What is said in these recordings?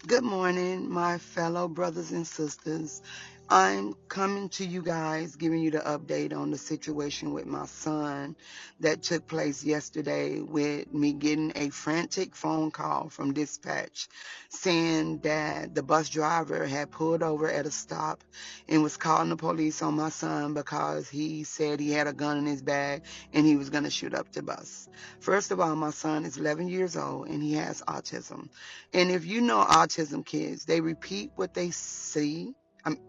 Good morning, my fellow brothers and sisters. I'm coming to you guys, giving you the update on the situation with my son that took place yesterday, with me getting a frantic phone call from dispatch saying that the bus driver had pulled over at a stop and was calling the police on my son because he said he had a gun in his bag and he was going to shoot up the bus. First of all, my son is 11 years old and he has autism. And if you know autism kids, they repeat what they see, um,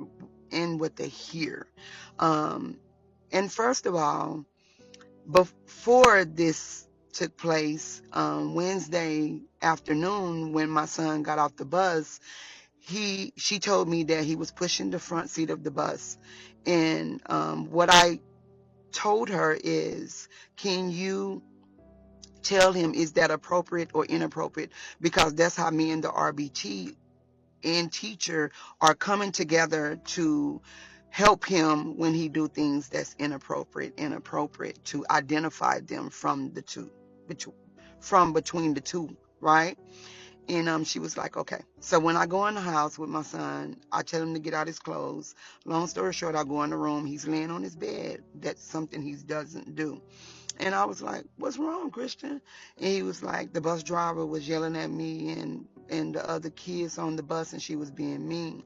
and what they hear. Um, and first of all, before this took place, Wednesday afternoon, when my son got off the bus, she told me that he was pushing the front seat of the bus. And what I told her is, can you tell him, is that appropriate or inappropriate? Because that's how me and the RBT and teacher are coming together to help him when he do things that's inappropriate, to identify them from the two, from between the two, right? And she was like, okay. So when I go in the house with my son, I tell him to get out his clothes. Long story short, I go in the room. He's laying on his bed. That's something he doesn't do. And I was like, what's wrong, Christian? And he was like, the bus driver was yelling at me and the other kids on the bus, and she was being mean.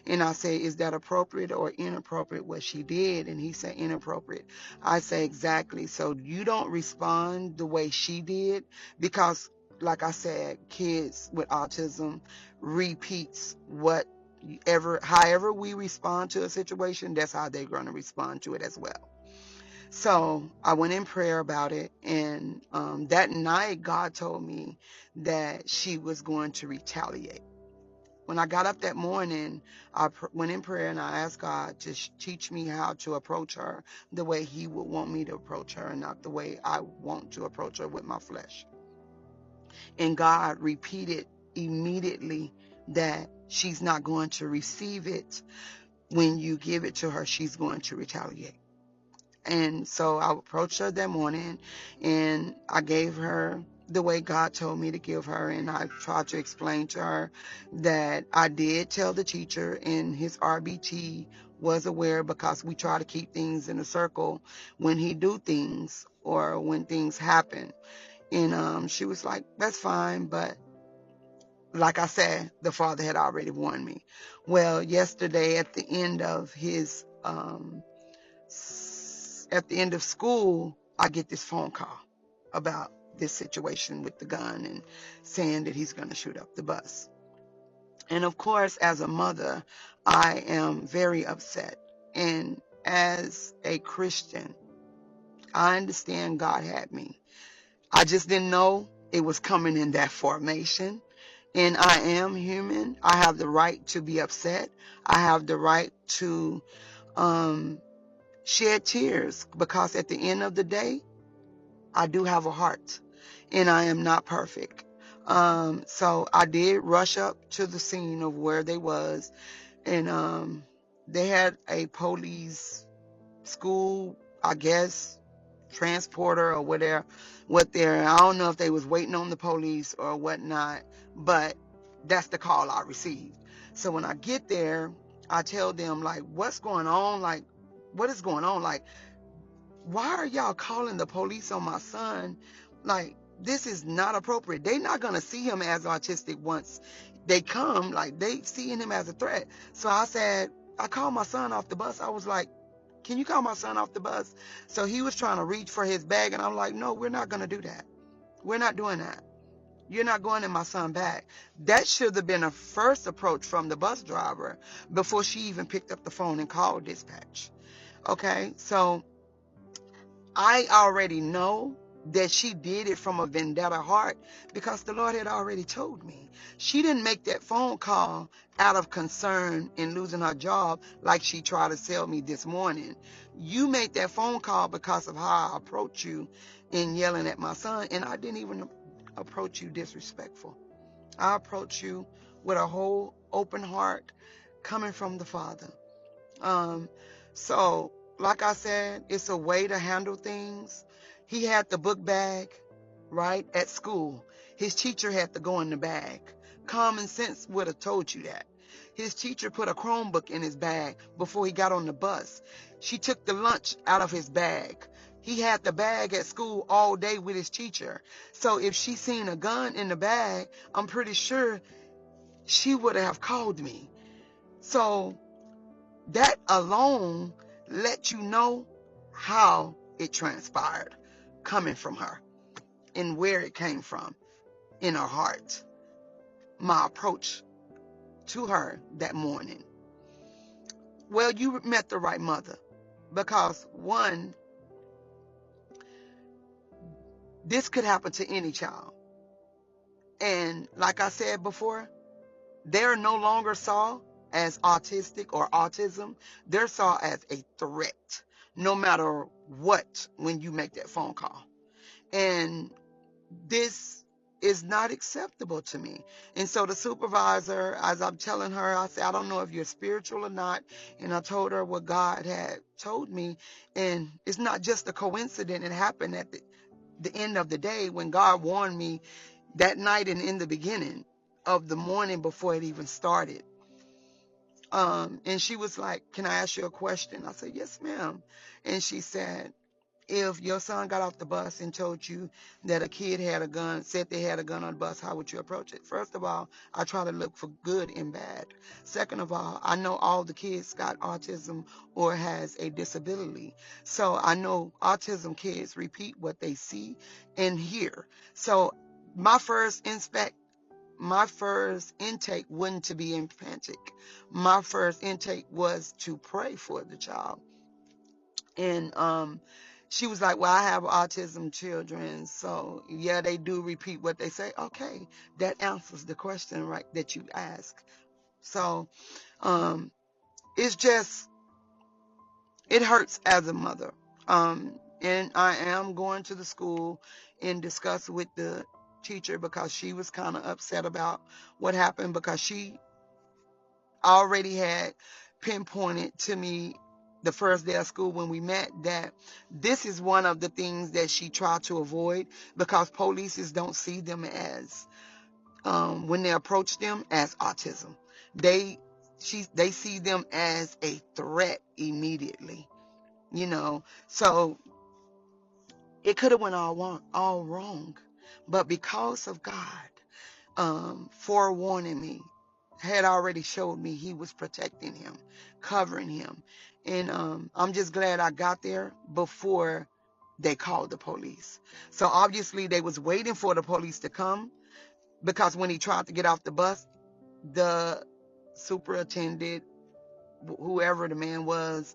And I say, is that appropriate or inappropriate what she did? And he said, inappropriate. I say, exactly. So you don't respond the way she did, because like I said, kids with autism repeats however we respond to a situation, that's how they're going to respond to it as well. So I went in prayer about it, and that night God told me that she was going to retaliate. When I got up that morning, I went in prayer and I asked God to teach me how to approach her the way He would want me to approach her, and not the way I want to approach her with my flesh. And God repeated immediately that she's not going to receive it. When you give it to her, she's going to retaliate. And so I approached her that morning and I gave her the way God told me to give her. And I tried to explain to her that I did tell the teacher, and his RBT was aware, because we try to keep things in a circle when he do things or when things happen. And she was like, that's fine. But like I said, the father had already warned me. Well, yesterday at the end of school, I get this phone call about this situation with the gun and saying that he's going to shoot up the bus. And of course, as a mother, I am very upset. And as a Christian, I understand God had me. I just didn't know it was coming in that formation. And I am human. I have the right to be upset. I have the right to um, shed tears, because at the end of the day, I do have a heart and I am not perfect. So I did rush up to the scene of where they was, and they had a police school, I guess, transporter or whatever, I don't know if they was waiting on the police or whatnot, but that's the call I received. So when I get there, I tell them, like, what's going on? Like, what is going on? Like, why are y'all calling the police on my son? Like, this is not appropriate. They're not going to see him as autistic once they come. Like, they seeing him as a threat. So I said, I called my son off the bus. I was like, can you call my son off the bus? So he was trying to reach for his bag, and I'm like, no, we're not going to do that. We're not doing that. You're not going in my son's bag. That should have been a first approach from the bus driver before she even picked up the phone and called dispatch. Okay, so I already know that she did it from a vendetta heart, because the Lord had already told me. She didn't make that phone call out of concern in losing her job like she tried to sell me this morning. You made that phone call because of how I approached you in yelling at my son, and I didn't even approach you disrespectful. I approached you with a whole open heart coming from the Father. Um, so, like I said, it's a way to handle things. He had the book bag, right, at school. His teacher had to go in the bag. Common sense would have told you that. His teacher put a Chromebook in his bag before he got on the bus. She took the lunch out of his bag. He had the bag at school all day with his teacher. So if she seen a gun in the bag, I'm pretty sure she would have called me. So that alone let you know how it transpired coming from her and where it came from in her heart. My approach to her that morning. Well, you met the right mother because one, this could happen to any child. And like I said before, they're no longer saw as autistic or autism. They're saw as a threat, no matter what, when you make that phone call. And this is not acceptable to me. And so the supervisor, as I'm telling her, I said, I don't know if you're spiritual or not. And I told her what God had told me. And it's not just a coincidence. It happened at the end of the day when God warned me that night and in the beginning of the morning before it even started. And she was like, can I ask you a question? I said, yes, ma'am. And she said, if your son got off the bus and told you that a kid had a gun, said they had a gun on the bus, how would you approach it? First of all, I try to look for good and bad. Second of all, I know all the kids got autism or has a disability. So I know autism kids repeat what they see and hear. So my first intake wasn't to be empathic. My first intake was to pray for the child. And she was like, well, I have autism children, so yeah, they do repeat what they say. Okay, that answers the question right that you asked. So it's just, it hurts as a mother. And I am going to the school and discuss with the teacher because she was kind of upset about what happened, because she already had pinpointed to me the first day of school when we met that this is one of the things that she tried to avoid, because police don't see them as, when they approach them, as autism. They see them as a threat immediately, So it could have went all wrong, but because of God forewarning me, had already showed me he was protecting him, covering him. And I'm just glad I got there before they called the police. So obviously they was waiting for the police to come, because when he tried to get off the bus, the superintendent, whoever the man was,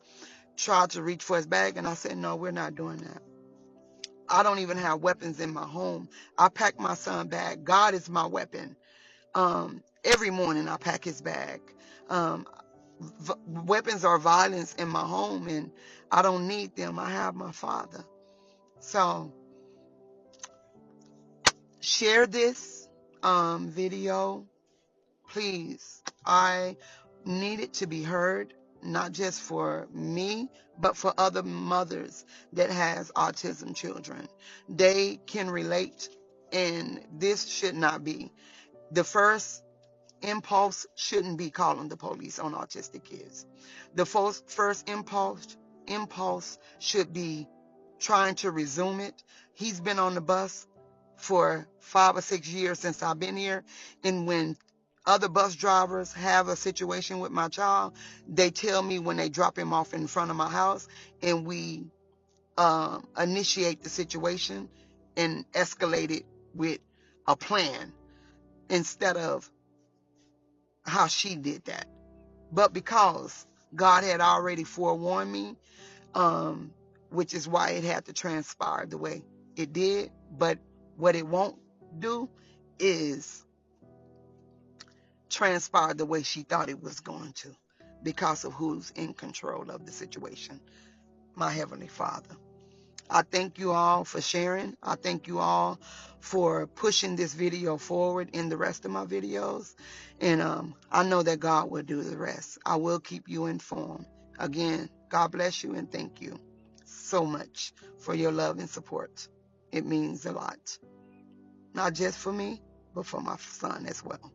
tried to reach for his bag. And I said, no, we're not doing that. I don't even have weapons in my home. I pack my son bag. God is my weapon. Every morning I pack his bag. Weapons are violence in my home, and I don't need them. I have my Father. So share this video, please. I need it to be heard, not just for me, but for other mothers that has autism children. They can relate, and this should not be. The first impulse shouldn't be calling the police on autistic kids. The first impulse should be trying to resume it. He's been on the bus for 5 or 6 years since I've been here, and when other bus drivers have a situation with my child, they tell me when they drop him off in front of my house, and we initiate the situation and escalate it with a plan instead of how she did that. But because God had already forewarned me, which is why it had to transpire the way it did. But what it won't do is transpire the way she thought it was going to, because of who's in control of the situation, my Heavenly Father. I thank you all for sharing. I thank you all for pushing this video forward in the rest of my videos. And I know that God will do the rest. I will keep you informed. Again, God bless you and thank you so much for your love and support. It means a lot. Not just for me, but for my son as well.